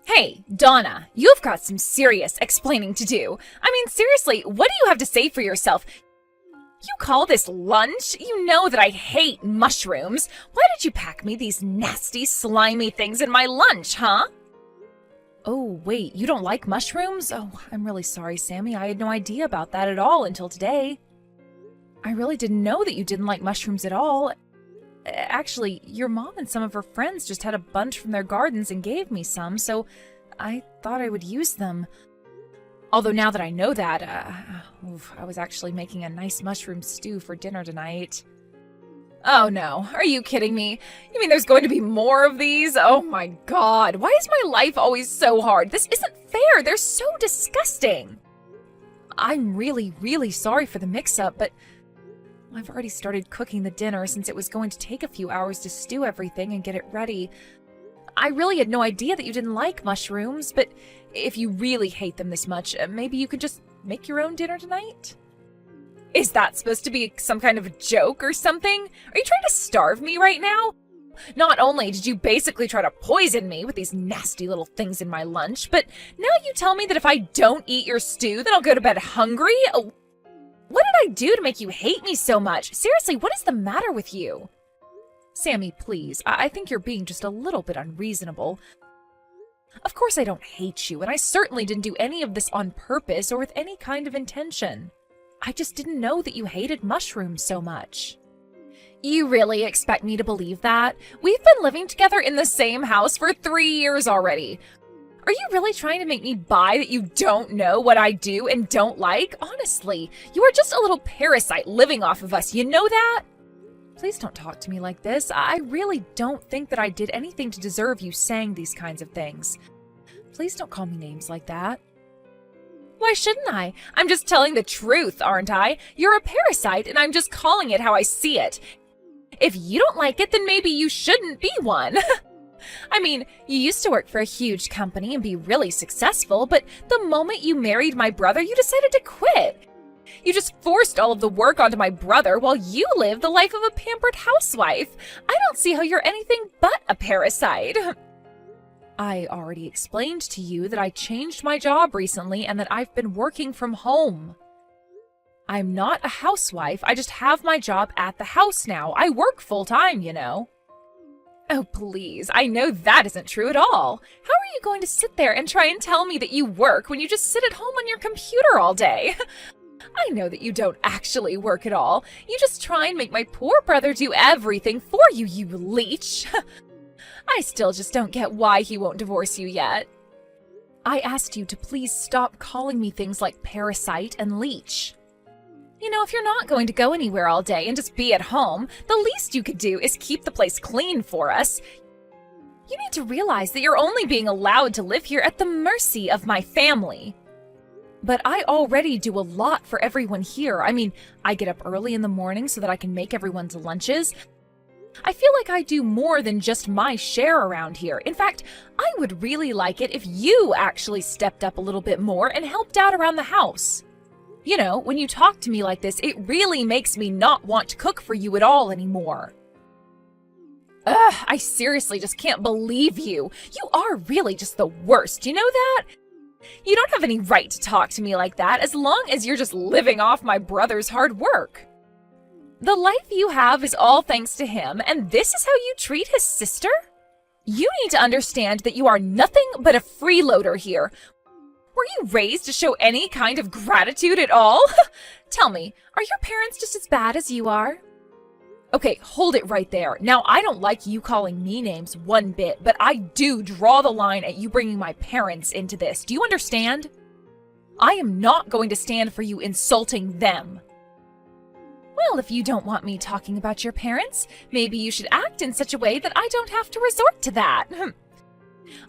Hey, Donna, you've got some serious explaining to do. I mean, seriously, what do you have to say for yourself? You call this lunch? You know that I hate mushrooms. Why did you pack me these nasty, slimy things in my lunch, huh? Oh, wait, you don't like mushrooms? Oh, I'm really sorry, Sammy. I had no idea about that at all until today. I really didn't know that you didn't like mushrooms at all. Actually, your mom and some of her friends just had a bunch from their gardens and gave me some, so I thought I would use them. Although now that I know that, I was actually making a nice mushroom stew for dinner tonight. Oh no, are you kidding me? You mean there's going to be more of these? Oh my god, why is my life always so hard? This isn't fair, they're so disgusting. I'm really, really sorry for the mix-up, but I've already started cooking the dinner since it was going to take a few hours to stew everything and get it ready. I really had no idea that you didn't like mushrooms, but if you really hate them this much, maybe you could just make your own dinner tonight? Is that supposed to be some kind of a joke or something? Are you trying to starve me right now? Not only did you basically try to poison me with these nasty little things in my lunch, but now you tell me that if I don't eat your stew, then I'll go to bed hungry? What did I do to make you hate me so much? Seriously, what is the matter with you? Sammy, please, I think you're being just a little bit unreasonable. Of course I don't hate you, and I certainly didn't do any of this on purpose or with any kind of intention. I just didn't know that you hated mushrooms so much. You really expect me to believe that? We've been living together in the same house for 3 years already. Are you really trying to make me buy that you don't know what I do and don't like? Honestly, you are just a little parasite living off of us, you know that? Please don't talk to me like this. I really don't think that I did anything to deserve you saying these kinds of things. Please don't call me names like that. Why shouldn't I? I'm just telling the truth, aren't I? You're a parasite, and I'm just calling it how I see it. If you don't like it, then maybe you shouldn't be one. I mean, you used to work for a huge company and be really successful, but the moment you married my brother, you decided to quit. You just forced all of the work onto my brother while you live the life of a pampered housewife. I don't see how you're anything but a parasite. I already explained to you that I changed my job recently and that I've been working from home. I'm not a housewife, I just have my job at the house now. I work full-time, you know. Oh, please, I know that isn't true at all. How are you going to sit there and try and tell me that you work when you just sit at home on your computer all day? I know that you don't actually work at all. You just try and make my poor brother do everything for you, you leech. I still just don't get why he won't divorce you yet. I asked you to please stop calling me things like parasite and leech. You know, if you're not going to go anywhere all day and just be at home, the least you could do is keep the place clean for us. You need to realize that you're only being allowed to live here at the mercy of my family. But I already do a lot for everyone here. I mean, I get up early in the morning so that I can make everyone's lunches. I feel like I do more than just my share around here. In fact, I would really like it if you actually stepped up a little bit more and helped out around the house. You know, when you talk to me like this, it really makes me not want to cook for you at all anymore. Ugh, I seriously just can't believe you. You are really just the worst, you know that? You don't have any right to talk to me like that as long as you're just living off my brother's hard work. The life you have is all thanks to him, and this is how you treat his sister? You need to understand that you are nothing but a freeloader here. Were you raised to show any kind of gratitude at all? Tell me, are your parents just as bad as you are? Okay, hold it right there. Now, I don't like you calling me names one bit, but I do draw the line at you bringing my parents into this. Do you understand? I am not going to stand for you insulting them. Well, if you don't want me talking about your parents, maybe you should act in such a way that I don't have to resort to that.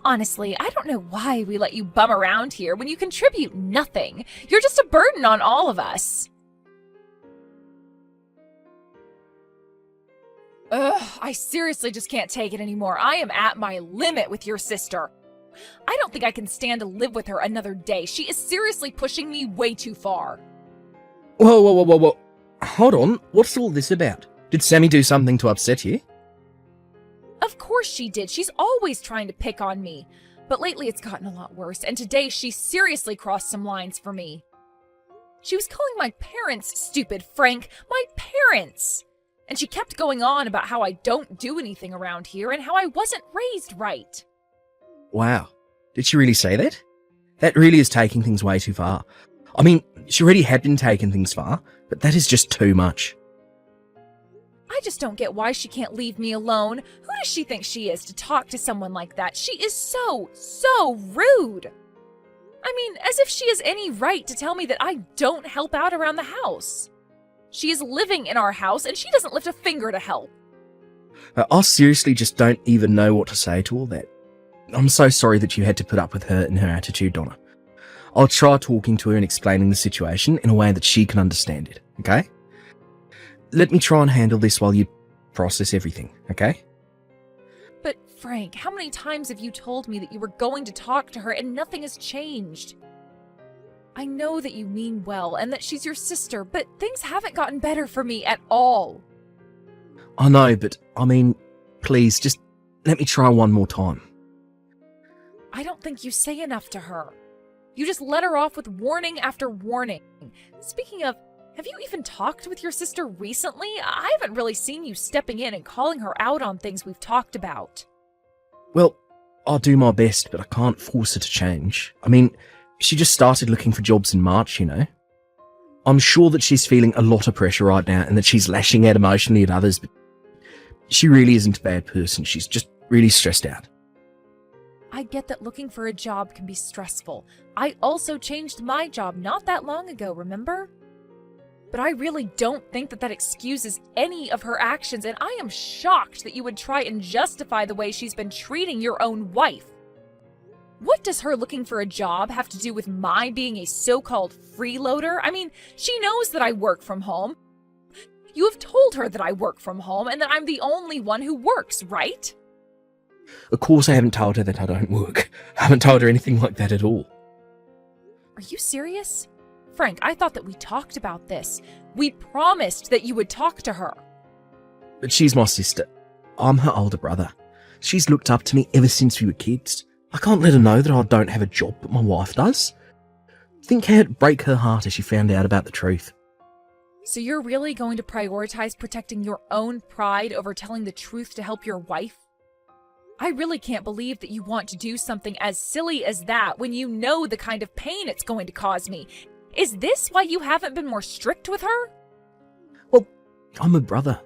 Honestly, I don't know why we let you bum around here when you contribute nothing. You're just a burden on all of us. Ugh, I seriously just can't take it anymore. I am at my limit with your sister. I don't think I can stand to live with her another day. She is seriously pushing me way too far. Whoa. Hold on, what's all this about? Did Sammy do something to upset you? Of course she did. She's always trying to pick on me. But lately it's gotten a lot worse, and today she seriously crossed some lines for me. She was calling my parents stupid, Frank. My parents! And she kept going on about how I don't do anything around here and how I wasn't raised right. Wow. Did she really say that? That really is taking things way too far. I mean, she already had been taking things far, but that is just too much. I just don't get why she can't leave me alone. Who does she think she is to talk to someone like that? She is so rude. I mean, as if she has any right to tell me that I don't help out around the house. She is living in our house and she doesn't lift a finger to help. I seriously just don't even know what to say to all that. I'm so sorry that you had to put up with her and her attitude, Donna. I'll try talking to her and explaining the situation in a way that she can understand it, okay? Let me try and handle this while you process everything, okay? But Frank, how many times have you told me that you were going to talk to her and nothing has changed? I know that you mean well and that she's your sister, but things haven't gotten better for me at all. I know, but I mean, please, just let me try one more time. I don't think you say enough to her. You just let her off with warning after warning. Speaking of, have you even talked with your sister recently? I haven't really seen you stepping in and calling her out on things we've talked about. Well, I'll do my best, but I can't force her to change. I mean, she just started looking for jobs in March, you know. I'm sure that she's feeling a lot of pressure right now and that she's lashing out emotionally at others, but she really isn't a bad person. She's just really stressed out. I get that looking for a job can be stressful. I also changed my job not that long ago, remember? But I really don't think that excuses any of her actions, and I am shocked that you would try and justify the way she's been treating your own wife. What does her looking for a job have to do with my being a so-called freeloader? I mean, she knows that I work from home. You have told her that I work from home and that I'm the only one who works, right? Of course I haven't told her that I don't work. I haven't told her anything like that at all. Are you serious? Frank, I thought that we talked about this. We promised that you would talk to her. But she's my sister. I'm her older brother. She's looked up to me ever since we were kids. I can't let her know that I don't have a job, but my wife does. Think how it'd break her heart if she found out about the truth. So you're really going to prioritize protecting your own pride over telling the truth to help your wife? I really can't believe that you want to do something as silly as that when you know the kind of pain it's going to cause me. Is this why you haven't been more strict with her? Well, I'm a brother.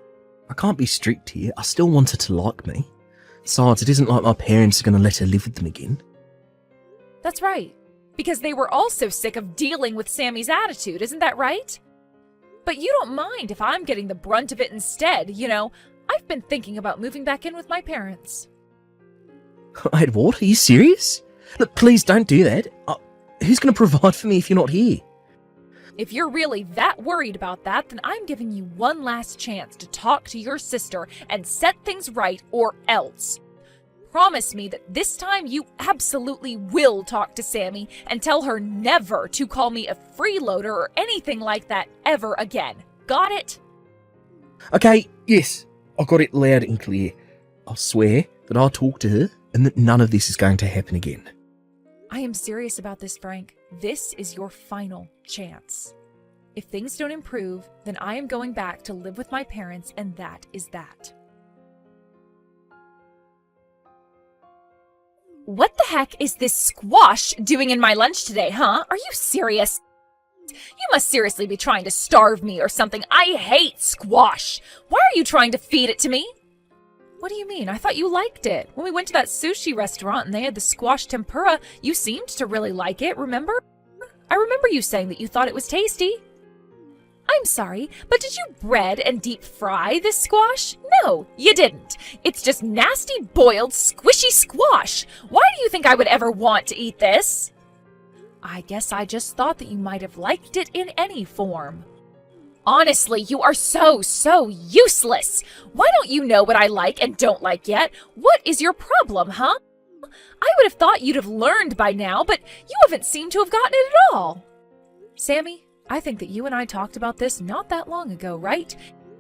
I can't be strict here. I still want her to like me. Besides, it isn't like my parents are going to let her live with them again. That's right. Because they were also sick of dealing with Sammy's attitude, isn't that right? But you don't mind if I'm getting the brunt of it instead, you know. I've been thinking about moving back in with my parents. Wait, what? Are you serious? Look, please don't do that. Who's going to provide for me if you're not here? If you're really that worried about that, then I'm giving you one last chance to talk to your sister and set things right, or else. Promise me that this time you absolutely will talk to Sammy and tell her never to call me a freeloader or anything like that ever again. Got it? Okay, yes. I got it loud and clear. I'll swear that I'll talk to her and that none of this is going to happen again. I am serious about this, Frank. This is your final chance. If things don't improve, then I am going back to live with my parents, and that is that. What the heck is this squash doing in my lunch today, huh? Are you serious? You must seriously be trying to starve me or something. I hate squash. Why are you trying to feed it to me? What do you mean? I thought you liked it. When we went to that sushi restaurant and they had the squash tempura, you seemed to really like it, remember? I remember you saying that you thought it was tasty. I'm sorry, but did you bread and deep fry this squash? No, you didn't. It's just nasty, boiled, squishy squash. Why do you think I would ever want to eat this? I guess I just thought that you might have liked it in any form. Honestly, you are so useless. Why don't you know what I like and don't like yet? What is your problem, huh? I would have thought you'd have learned by now, but you haven't seemed to have gotten it at all. Sammy, I think that you and I talked about this not that long ago, right?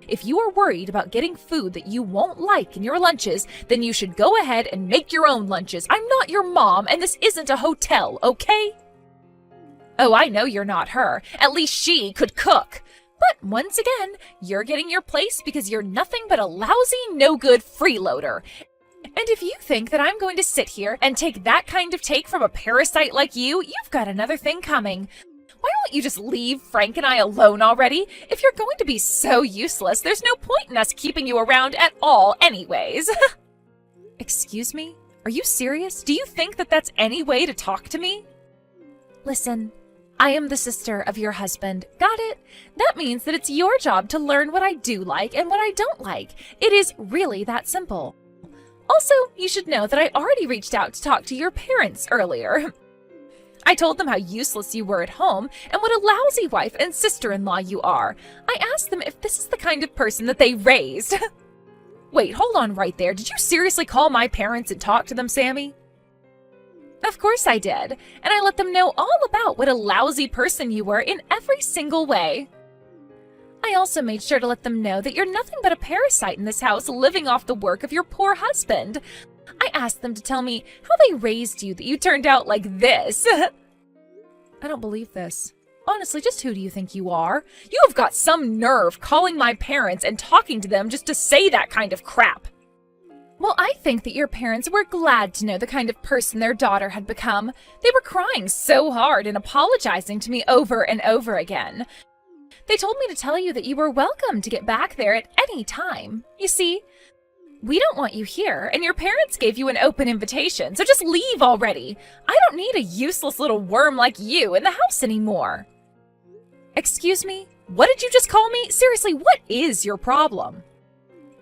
If you are worried about getting food that you won't like in your lunches, then you should go ahead and make your own lunches. I'm not your mom, and this isn't a hotel, okay? Oh, I know you're not her. At least she could cook. But once again, you're getting your place because you're nothing but a lousy, no-good freeloader. And if you think that I'm going to sit here and take that kind of take from a parasite like you, you've got another thing coming. Why won't you just leave Frank and I alone already? If you're going to be so useless, there's no point in us keeping you around at all anyways. Excuse me? Are you serious? Do you think that that's any way to talk to me? Listen, I am the sister of your husband. Got it? That means that it's your job to learn what I do like and what I don't like. It is really that simple. Also, you should know that I already reached out to talk to your parents earlier. I told them how useless you were at home and what a lousy wife and sister-in-law you are. I asked them if this is the kind of person that they raised. Wait, hold on right there. Did you seriously call my parents and talk to them, Sammy? Of course I did, and I let them know all about what a lousy person you were in every single way. I also made sure to let them know that you're nothing but a parasite in this house living off the work of your poor husband. I asked them to tell me how they raised you that you turned out like this. I don't believe this. Honestly, just who do you think you are? You have got some nerve calling my parents and talking to them just to say that kind of crap. Well, I think that your parents were glad to know the kind of person their daughter had become. They were crying so hard and apologizing to me over and over again. They told me to tell you that you were welcome to get back there at any time. You see, we don't want you here, and your parents gave you an open invitation, so just leave already. I don't need a useless little worm like you in the house anymore. Excuse me? What did you just call me? Seriously, what is your problem?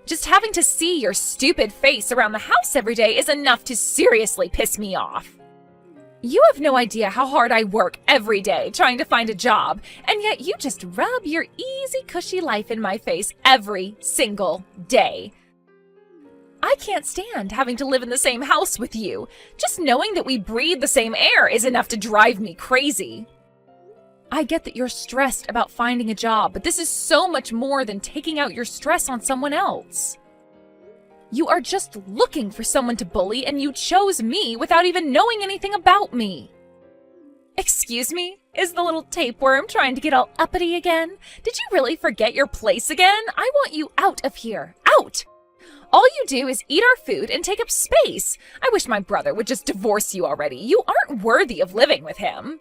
Just having to see your stupid face around the house every day is enough to seriously piss me off. You have no idea how hard I work every day trying to find a job, and yet you just rub your easy, cushy life in my face every single day. I can't stand having to live in the same house with you. Just knowing that we breathe the same air is enough to drive me crazy. I get that you're stressed about finding a job, but this is so much more than taking out your stress on someone else. You are just looking for someone to bully, and you chose me without even knowing anything about me. Excuse me? Is the little tapeworm trying to get all uppity again? Did you really forget your place again? I want you out of here. Out! All you do is eat our food and take up space. I wish my brother would just divorce you already. You aren't worthy of living with him.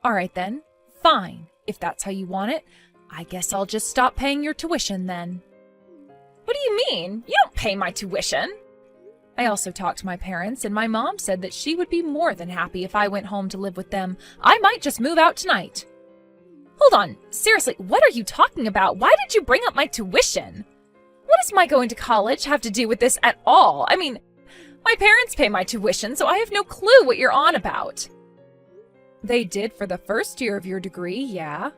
All right then. Fine. If that's how you want it, I guess I'll just stop paying your tuition then. What do you mean? You don't pay my tuition. I also talked to my parents, and my mom said that she would be more than happy if I went home to live with them. I might just move out tonight. Hold on. Seriously, what are you talking about? Why did you bring up my tuition? What does my going to college have to do with this at all? I mean, my parents pay my tuition, so I have no clue what you're on about. They did for the first year of your degree, yeah.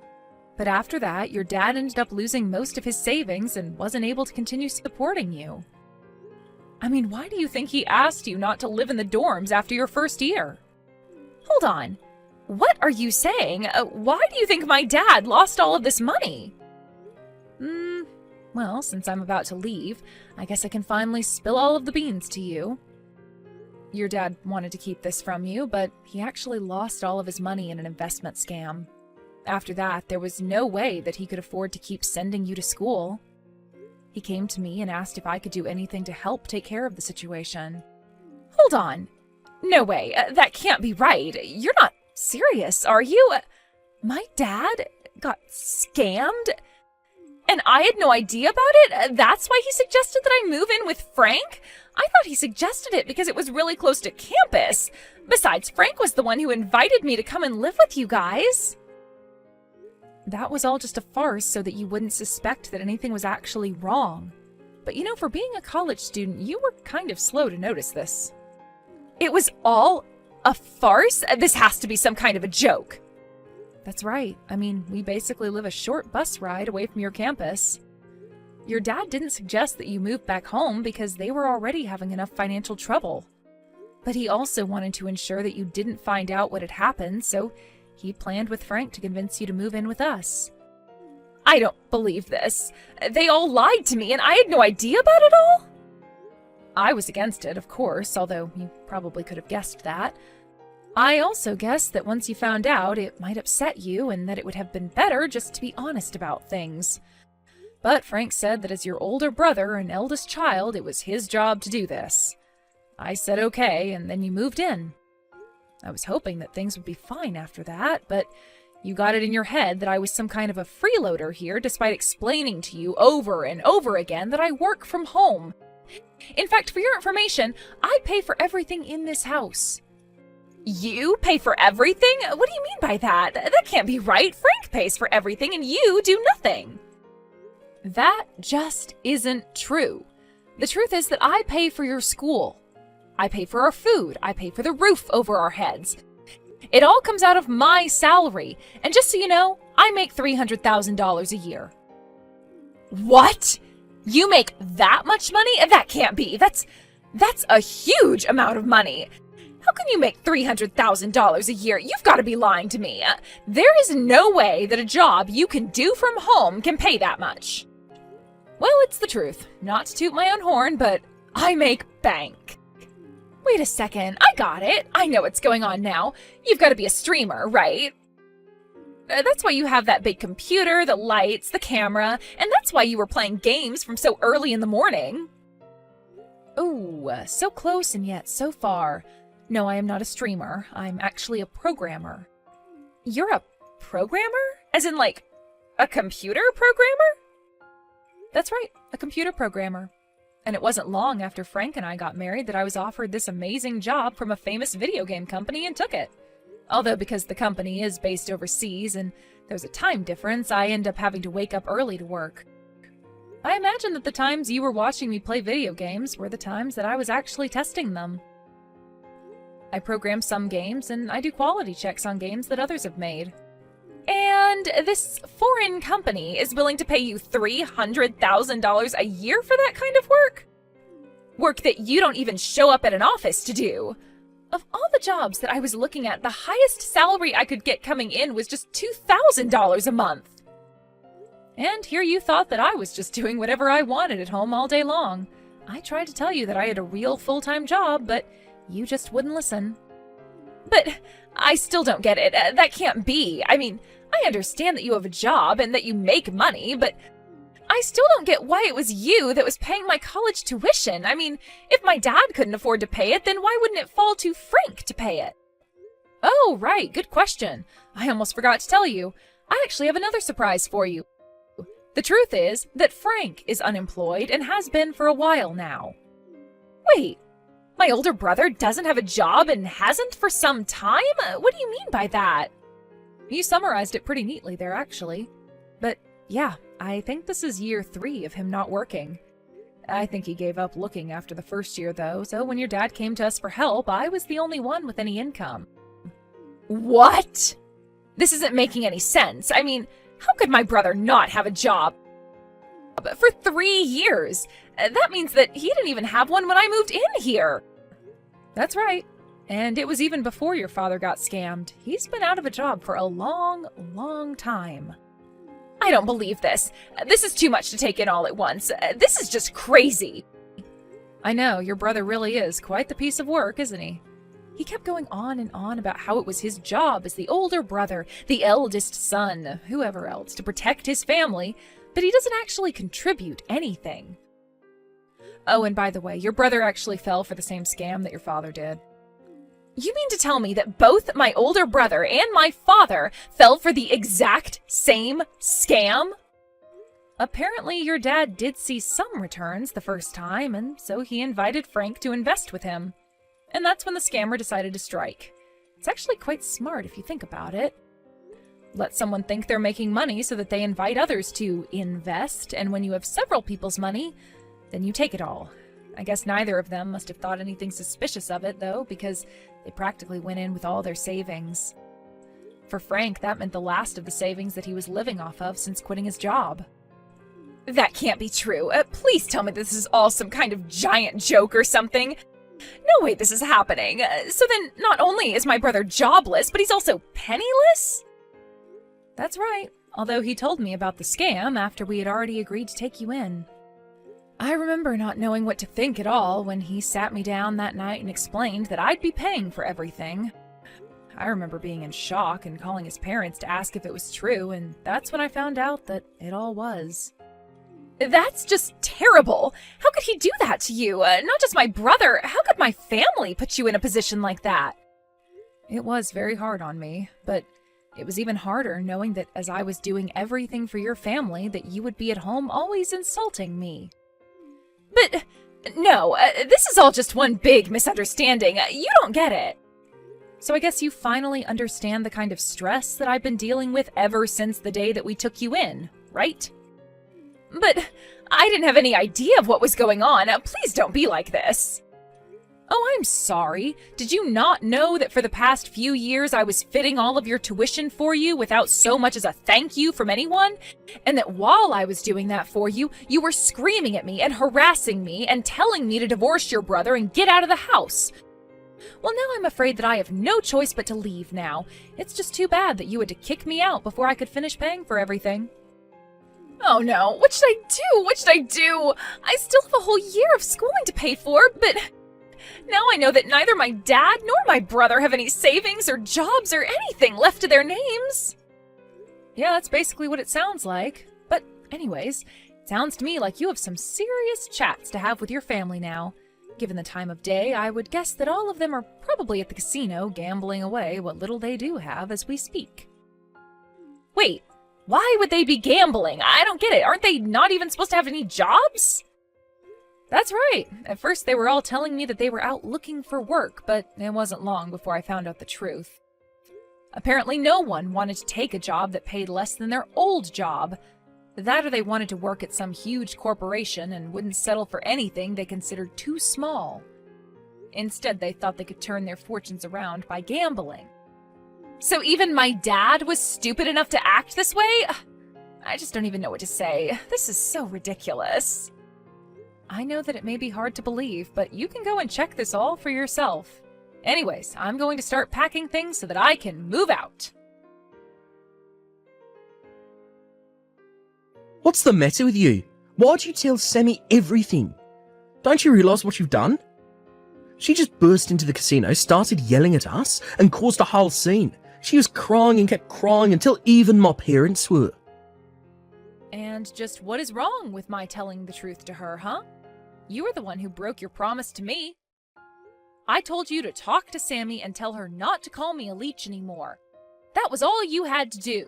But after that, your dad ended up losing most of his savings and wasn't able to continue supporting you. I mean, why do you think he asked you not to live in the dorms after your first year? Hold on. What are you saying? Why do you think my dad lost all of this money? Well, since I'm about to leave, I guess I can finally spill all of the beans to you. Your dad wanted to keep this from you, but he actually lost all of his money in an investment scam. After that, there was no way that he could afford to keep sending you to school. He came to me and asked if I could do anything to help take care of the situation. Hold on. No way. That can't be right. You're not serious, are you? My dad got scammed? And I had no idea about it? That's why he suggested that I move in with Frank? I thought he suggested it because it was really close to campus. Besides, Frank was the one who invited me to come and live with you guys. That was all just a farce so that you wouldn't suspect that anything was actually wrong. But you know, for being a college student, you were kind of slow to notice this. It was all a farce? This has to be some kind of a joke. That's right. I mean, we basically live a short bus ride away from your campus. Your dad didn't suggest that you move back home because they were already having enough financial trouble. But he also wanted to ensure that you didn't find out what had happened, so he planned with Frank to convince you to move in with us. I don't believe this. They all lied to me and I had no idea about it all? I was against it, of course, although you probably could have guessed that. I also guessed that once you found out, it might upset you and that it would have been better just to be honest about things. But Frank said that as your older brother and eldest child, it was his job to do this. I said okay, and then you moved in. I was hoping that things would be fine after that, but you got it in your head that I was some kind of a freeloader here, despite explaining to you over and over again that I work from home. In fact, for your information, I pay for everything in this house. You pay for everything? What do you mean by that? That can't be right. Frank pays for everything and you do nothing. That just isn't true. The truth is that I pay for your school. I pay for our food. I pay for the roof over our heads. It all comes out of my salary. And just so you know, I make $300,000 a year. What? You make that much money? That can't be. That's a huge amount of money. How can you make $300,000 a year? You've got to be lying to me. There is no way that a job you can do from home can pay that much. Well, it's the truth. Not to toot my own horn, but I make bank. Wait a second. I got it. I know what's going on now. You've got to be a streamer, right? That's why you have that big computer, the lights, the camera, and that's why you were playing games from so early in the morning. Oh, so close and yet so far. No, I am not a streamer. I'm actually a programmer. You're a programmer? As in, like, a computer programmer? That's right, a computer programmer. And it wasn't long after Frank and I got married that I was offered this amazing job from a famous video game company and took it. Although because the company is based overseas and there's a time difference, I end up having to wake up early to work. I imagine that the times you were watching me play video games were the times that I was actually testing them. I program some games, and I do quality checks on games that others have made. And this foreign company is willing to pay you $300,000 a year for that kind of work? Work that you don't even show up at an office to do. Of all the jobs that I was looking at, the highest salary I could get coming in was just $2,000 a month. And here you thought that I was just doing whatever I wanted at home all day long. I tried to tell you that I had a real full-time job, but you just wouldn't listen. But I still don't get it. That can't be. I mean, I understand that you have a job and that you make money, but I still don't get why it was you that was paying my college tuition. I mean, if my dad couldn't afford to pay it, then why wouldn't it fall to Frank to pay it? Oh, right. Good question. I almost forgot to tell you. I actually have another surprise for you. The truth is that Frank is unemployed and has been for a while now. Wait. My older brother doesn't have a job and hasn't for some time? What do you mean by that? You summarized it pretty neatly there, actually. But yeah, I think this is year 3 of him not working. I think he gave up looking after the first year, though, so when your dad came to us for help, I was the only one with any income. What? This isn't making any sense. I mean, how could my brother not have a job for 3 years? That means that he didn't even have one when I moved in here. That's right. And it was even before your father got scammed. He's been out of a job for a long, long time. I don't believe this. This is too much to take in all at once. This is just crazy. I know, your brother really is quite the piece of work, isn't he? He kept going on and on about how it was his job as the older brother, the eldest son, whoever else, to protect his family, but he doesn't actually contribute anything. Oh, and by the way, your brother actually fell for the same scam that your father did. You mean to tell me that both my older brother and my father fell for the exact same scam? Apparently, your dad did see some returns the first time, and so he invited Frank to invest with him. And that's when the scammer decided to strike. It's actually quite smart if you think about it. Let someone think they're making money so that they invite others to invest, and when you have several people's money, then you take it all. I guess neither of them must have thought anything suspicious of it, though, because they practically went in with all their savings. For Frank, that meant the last of the savings that he was living off of since quitting his job. That can't be true. Please tell me this is all some kind of giant joke or something. No way this is happening. So then, not only is my brother jobless, but he's also penniless? That's right. although he told me about the scam after we had already agreed to take you in. I remember not knowing what to think at all when he sat me down that night and explained that I'd be paying for everything. I remember being in shock and calling his parents to ask if it was true, and that's when I found out that it all was. That's just terrible! How could he do that to you? Not just my brother, how could my family put you in a position like that? It was very hard on me, but it was even harder knowing that as I was doing everything for your family, that you would be at home always insulting me. But no, this is all just one big misunderstanding. You don't get it. So I guess you finally understand the kind of stress that I've been dealing with ever since the day that we took you in, right? But I didn't have any idea of what was going on. Please don't be like this. Oh, I'm sorry. Did you not know that for the past few years I was fitting all of your tuition for you without so much as a thank you from anyone? And that while I was doing that for you, you were screaming at me and harassing me and telling me to divorce your brother and get out of the house? Well, now I'm afraid that I have no choice but to leave now. It's just too bad that you had to kick me out before I could finish paying for everything. Oh no, what should I do? What should I do? I still have a whole year of schooling to pay for, but now I know that neither my dad nor my brother have any savings or jobs or anything left to their names. Yeah, that's basically what it sounds like. But anyways, it sounds to me like you have some serious chats to have with your family now. Given the time of day, I would guess that all of them are probably at the casino gambling away what little they do have as we speak. Wait, why would they be gambling? I don't get it. Aren't they not even supposed to have any jobs? That's right. At first they were all telling me that they were out looking for work, but it wasn't long before I found out the truth. Apparently no one wanted to take a job that paid less than their old job. That or they wanted to work at some huge corporation and wouldn't settle for anything they considered too small. Instead, they thought they could turn their fortunes around by gambling. So even my dad was stupid enough to act this way? I just don't even know what to say. This is so ridiculous. I know that it may be hard to believe, but you can go and check this all for yourself. Anyways, I'm going to start packing things so that I can move out. What's the matter with you? Why'd you tell Sammy everything? Don't you realise what you've done? She just burst into the casino, started yelling at us, and caused a whole scene. She was crying and kept crying until even my parents were. And just what is wrong with my telling the truth to her, huh? You were the one who broke your promise to me. I told you to talk to Sammy and tell her not to call me a leech anymore. That was all you had to do.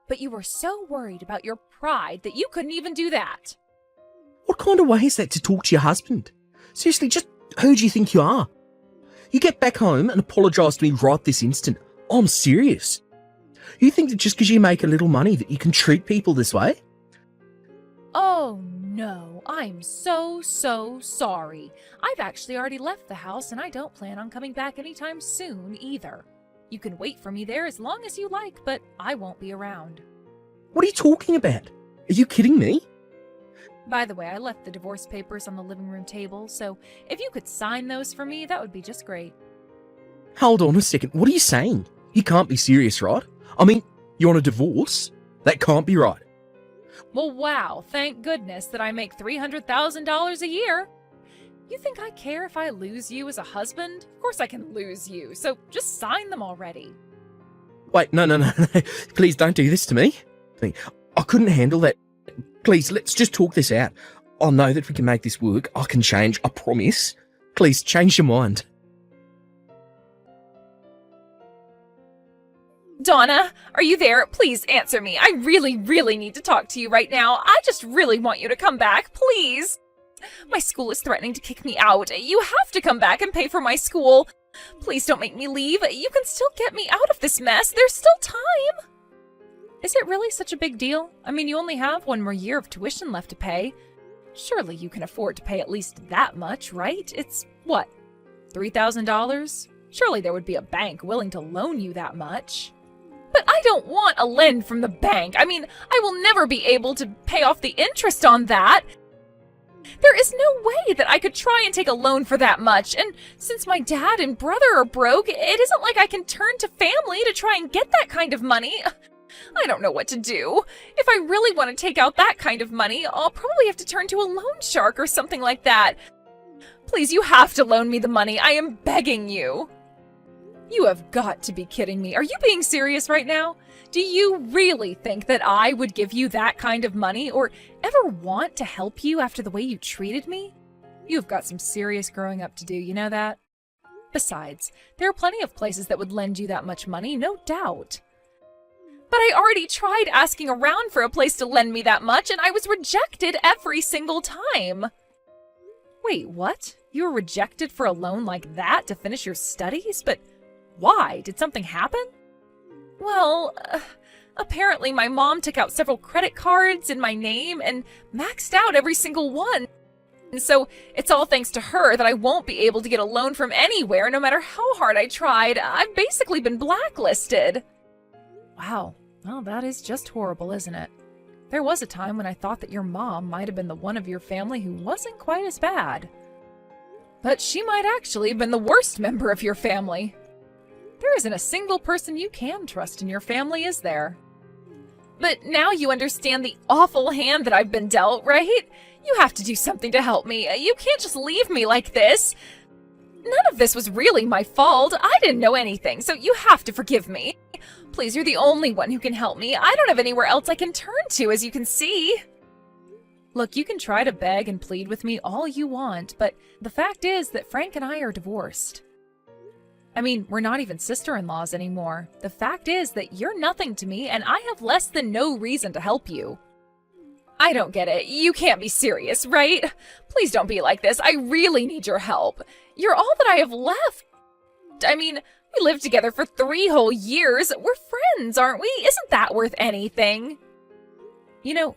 But you were so worried about your pride that you couldn't even do that. What kind of way is that to talk to your husband? Seriously, just who do you think you are? You get back home and apologise to me right this instant. I'm serious. You think that just because you make a little money that you can treat people this way? Oh no, I'm so sorry. I've actually already left the house and I don't plan on coming back anytime soon either. You can wait for me there as long as you like, but I won't be around. What are you talking about? Are you kidding me? By the way, I left the divorce papers on the living room table, so if you could sign those for me, that would be just great. Hold on a second, what are you saying? You can't be serious, right? I mean, you want a divorce? That can't be right. Well, wow, thank goodness that I make $300,000 a year. You think I care if I lose you as a husband? Of course I can lose you, so just sign them already. Wait, no. Please don't do this to me. I couldn't handle that. Please, let's just talk this out. I know that we can make this work. I can change, I promise. Please, change your mind. Donna, are you there? Please answer me. I really need to talk to you right now. I just really want you to come back, please. My school is threatening to kick me out. You have to come back and pay for my school. Please don't make me leave. You can still get me out of this mess. There's still time. Is it really such a big deal? I mean, you only have one more year of tuition left to pay. Surely you can afford to pay at least that much, right? It's, what, $3,000? Surely there would be a bank willing to loan you that much. But I don't want a lend from the bank. I mean, I will never be able to pay off the interest on that. There is no way that I could try and take a loan for that much, and since my dad and brother are broke, it isn't like I can turn to family to try and get that kind of money. I don't know what to do. If I really want to take out that kind of money, I'll probably have to turn to a loan shark or something like that. Please, you have to loan me the money. I am begging you. You have got to be kidding me. Are you being serious right now? Do you really think that I would give you that kind of money or ever want to help you after the way you treated me? You've got some serious growing up to do, you know that? Besides, there are plenty of places that would lend you that much money, no doubt. But I already tried asking around for a place to lend me that much, and I was rejected every single time. Wait, what? You were rejected for a loan like that to finish your studies? But why? Did something happen? Well, apparently my mom took out several credit cards in my name and maxed out every single one. And so it's all thanks to her that I won't be able to get a loan from anywhere no matter how hard I tried. I've basically been blacklisted. Wow. Well, that is just horrible, isn't it? There was a time when I thought that your mom might have been the one of your family who wasn't quite as bad. But she might actually have been the worst member of your family. There isn't a single person you can trust in your family, is there? But now you understand the awful hand that I've been dealt, right? You have to do something to help me. You can't just leave me like this. None of this was really my fault. I didn't know anything, so you have to forgive me. Please, you're the only one who can help me. I don't have anywhere else I can turn to, as you can see. Look, you can try to beg and plead with me all you want, but the fact is that Frank and I are divorced. I mean, we're not even sister-in-laws anymore. The fact is that you're nothing to me, and I have less than no reason to help you. I don't get it. You can't be serious, right? Please don't be like this. I really need your help. You're all that I have left. I mean, we lived together for 3 whole years. We're friends, aren't we? Isn't that worth anything? You know,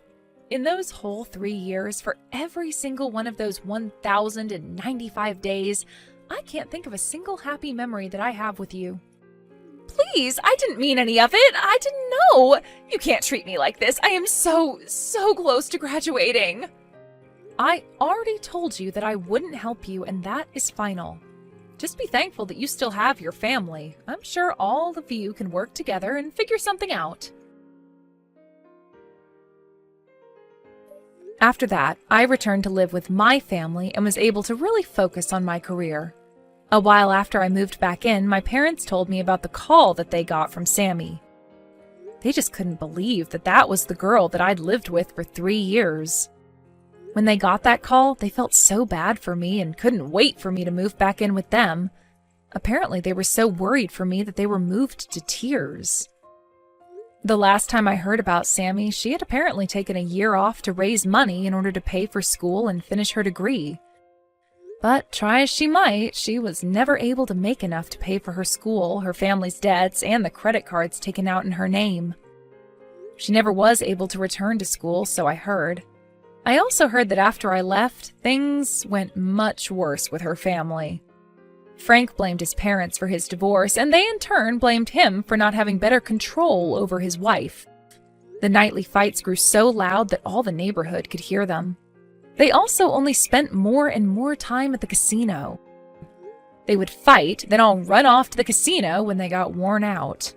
in those whole 3 years, for every single one of those 1,095 days, I can't think of a single happy memory that I have with you. Please, I didn't mean any of it. I didn't know. You can't treat me like this. I am so close to graduating. I already told you that I wouldn't help you, and that is final. Just be thankful that you still have your family. I'm sure all of you can work together and figure something out. After that, I returned to live with my family and was able to really focus on my career. A while after I moved back in, my parents told me about the call that they got from Sammy. They just couldn't believe that that was the girl that I'd lived with for 3 years. When they got that call, they felt so bad for me and couldn't wait for me to move back in with them. Apparently, they were so worried for me that they were moved to tears. The last time I heard about Sammy, she had apparently taken a year off to raise money in order to pay for school and finish her degree. But try as she might, she was never able to make enough to pay for her school, her family's debts, and the credit cards taken out in her name. She never was able to return to school, so I heard. I also heard that after I left, things went much worse with her family. Frank blamed his parents for his divorce, and they in turn blamed him for not having better control over his wife. The nightly fights grew so loud that all the neighborhood could hear them. They also only spent more and more time at the casino. They would fight, then all run off to the casino when they got worn out.